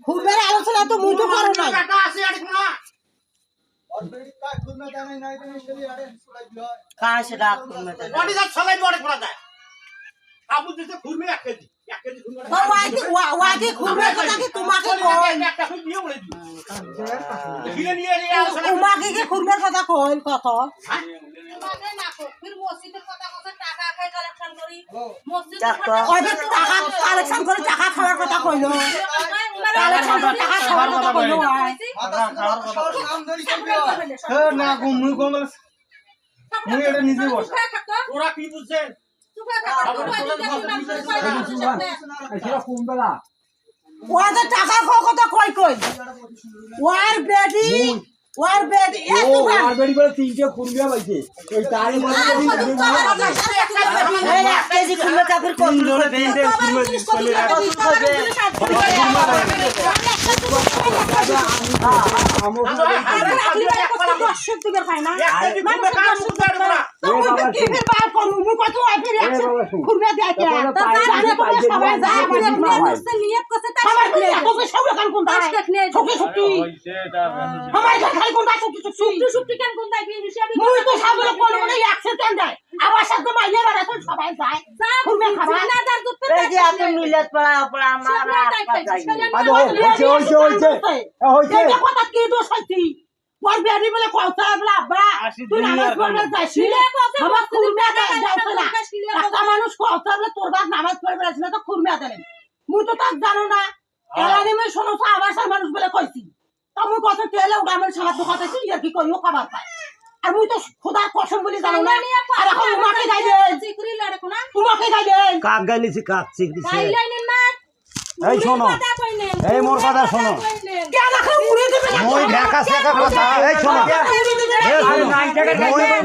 খুরবের আলোচনা তো মুই তো করো না টাকা আছে আর কোনা कहाँ से रात को मैं বডি দা সবাই বড় করা যায় আবু দিতে খুরবে 1 কেজি 1 কেজি খুরবে তো ওয়াকে খুরবের কথা কি তোমাকে কই একটা খুব দিয়ে বলে দিই ঘিরে নিয়ে এই আলোচনা তোমাকে কি খুরবের কথা কই কত তোমাকে না কো ফির মসজিদের কথা কথা টাকা খাই কালেকশন করি মসজিদ ওই টাকা কালেকশন করে টাকা খাওয়ার কথা কইলো কালেকশন করে টাকা খাওয়ার কথা কইলো না মুই কমল মুই এটা নিজে বসা ওরা কি বুঝছেন ওদের টাকা খাওয়ার কথা কই কই ওর বেডি এ তুমি আর বেড়ি করে তিনটে খুরবিয়া পাইছে এই তারে বলে এই एक केजी खुले का फिर कौन लोग তিনটে খুরবিয়া চলে এই যে এত মিলত পড়া পড়া আমার আরে হইছে কথা কি দোষ হইছি ওর বেডি বলে কথা বলে আব্বা তুই নামাজ পড়বে যাইছিস আমার খুরমা যাইছ না একটা মানুষ কথা বলে তোর বাপ নামাজ পড়বে যাইছ না তো খুরমা দেন মুই তো তাক জানো না এলানি মে শোনো তো আবার সব মানুষ বলে কইছি তো মুই কথা তেলে উড়ামের সাথে কথা কি আর কি কইও খাবার পায় আর মুই তো খোদা কসম বলি জানো না আর এখন তোমাকে গাই দে জিকরি লড়ে কোনা তোমাকে গাই দে কাক গাইলিছি কাক চিক দিছে গাইলেন না এই শোনো এই মোর কথা শোনো কে রাখা মুড়ে দেবে মই ঢাকা শেখা কথা এই শোনো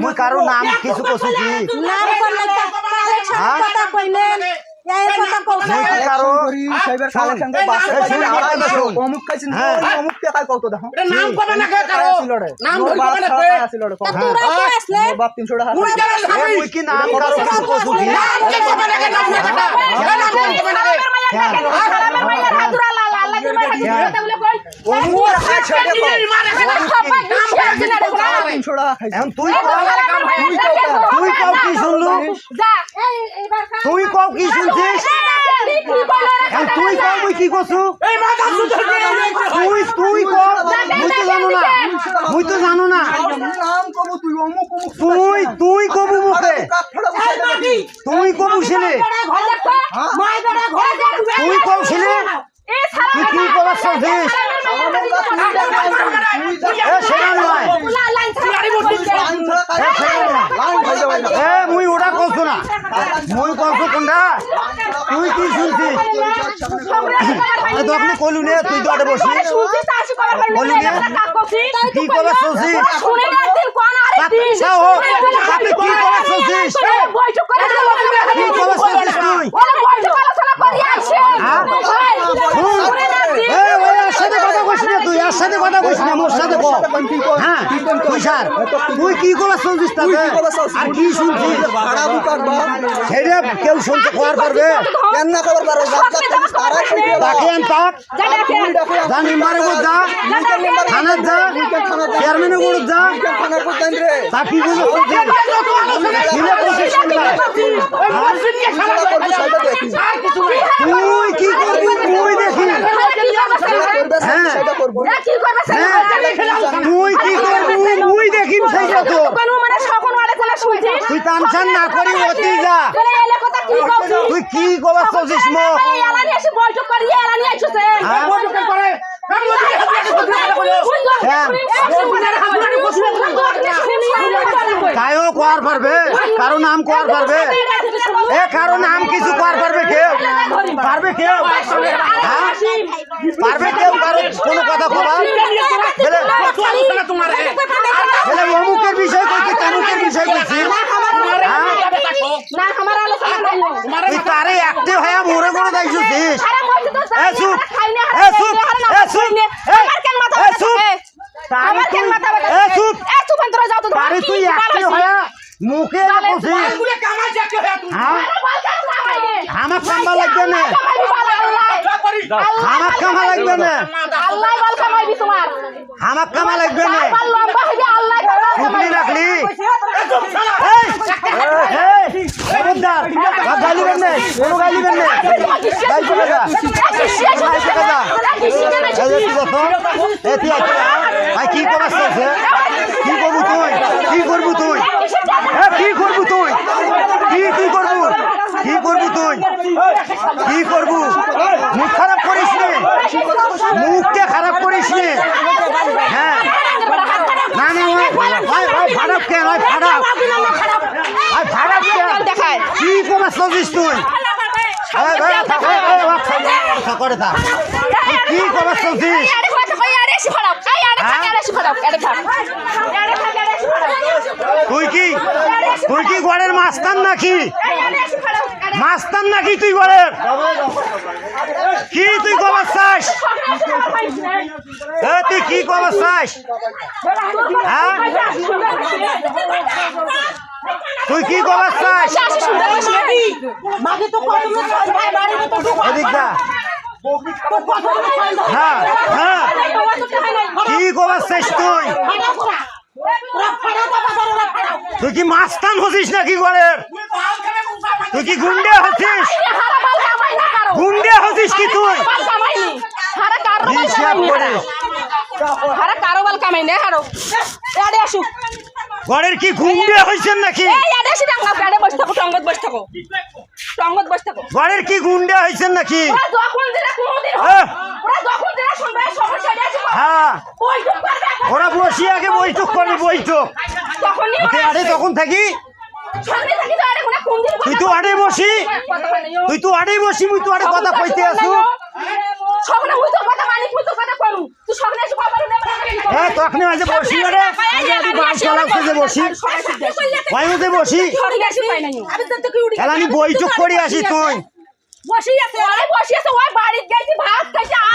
মই কারো নাম কিছু কইছি কি নাম করলে কালেকশন কথা কইলেন এই কথা কইলেন মই কারো সাইবার কালেকশন করে বাসা অমুক খাইছেন অমুক টাকা কত দাও এটা নাম কবে না কারো নাম ধরে কবে না কই আছিল রে কত তোরা তো আসলে বাপ 300 টাকা মুই জানা খাবি মই কি নাম কারো কিছু কইছি কি নাম কবে না নাম না কাটা নাম কবে না অমুক খাইছে দেখো এখন তুই কও কি শুনলু তুই কও কি শুনছিস এখন তুই কও মুই কি কইছু এই মাথা সুন্দর তুই কও মুই তো জানো না নাম কব তুই অমুক অমুক তুই কবু মুখে তুই কবু ছিলে তুই কও ছিলে তুই কি কবার শুনছিস সেটা নয় মুই ওটা কইছো না মুই কইছো কোনটা তুই কি শুনছিস তখন কইলু নে তুই তো আটে বসি কইলু নে কি কবার শুনছিস আপনি কি কবার শুনছিস কি কবার শুনছিস তুই তুই আর সাথে কথা কইস না মোর সাথে কও হ্যাঁ তুই স্যার তুই কি কবার শুনছিস তাতে আর কি শুনছিস সেটা কেউ শুনতে খবর পারবে কেন না খবর পারো তাকে আনতাক জানি মারে যা থানার যা চেয়ারম্যানের গুড় যা তা কি বলে তুই কি করবি তুই দেখি তুই কি করবি তুই দেখিম সেইটা তো তুই টানছান না করি অতি যা তুই কি কবার চলছিস মোক তাইও কোয়ার পারবে কারো নাম কোয়ার পারবে এ কারো নাম কিছু কোয়ার পারবে কেউ পারবে কেউ পারবে কেউ কারো কোনো কথা কবার বলে অমুকের বিষয় কইছি তামুকের বিষয় কইছি তুই তারে একটি হয়ে মোরে করে দাইছিস তুই একটি হয়ে মুখে আমার কামা লাগবে না আমার কামা লাগবে লাগবে না আল্লাহ বাল কামাইবি তোমার আমার কামা লাগবে না বাল লম্বা হইবে আল্লাহ চুপলি রাখলি খবরদার গালিবেন না কোনো গালিবেন না গাই চলে যা কি করাস কি করবো তুই কি করবো তুই কি করবো তুই তুই করবো কি করবো তুই কি করবো মুখ খারাপ করিস নি মুখকে খারাপ করিস নি হ্যাঁ না না খারাপ কে খারাপ খারাপ কে দেখায় কি করাস তুই করে থাক কি করাস তুই কি গড়ের মাস্তান নাকি মাস্তান নাকি তুই গড়ের কি তুই কবার চাস তুই কি কবার চাস হ্যাঁ তুই কি কবার চাস মাকে তো কত ভাই বাড়িতে তো এদিক দা হ্যাঁ হ্যাঁ কি কবার চাস তুই কি মাস্তান হচ্ছিস নাকি গড়ের তুই কি গুন্ডে হচ্ছিস গুন্ডে হচ্ছিস কি তুই কারোবাল কামাই না হারো আসু গড়ের কি গুন্ডে হয়েছেন নাকি গড়ের কি গুন্ডে হয়েছেন নাকি হ্যাঁ ওরা বসি আগে বৈঠক করবে বৈঠক আরে তখন থাকি তুই তো আড়ে বসি মুই তো আড়ে কথা কইতে আসু হ্যাঁ তখন মাঝে বসি আরে বাস চালাচ্ছে যে বসি মধ্যে বসি আমি বৈঠক করে আসি তুই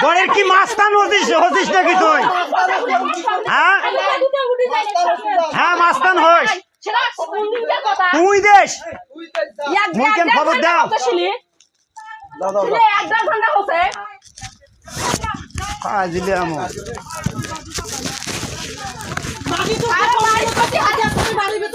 ঘরের কি মাস্তান হচ্ছিস নাকি তুই হ্যাঁ হ্যাঁ মাস্তান হইস তুই দেশ মুই কেন খবর দাও দিলে আমার বাড়ি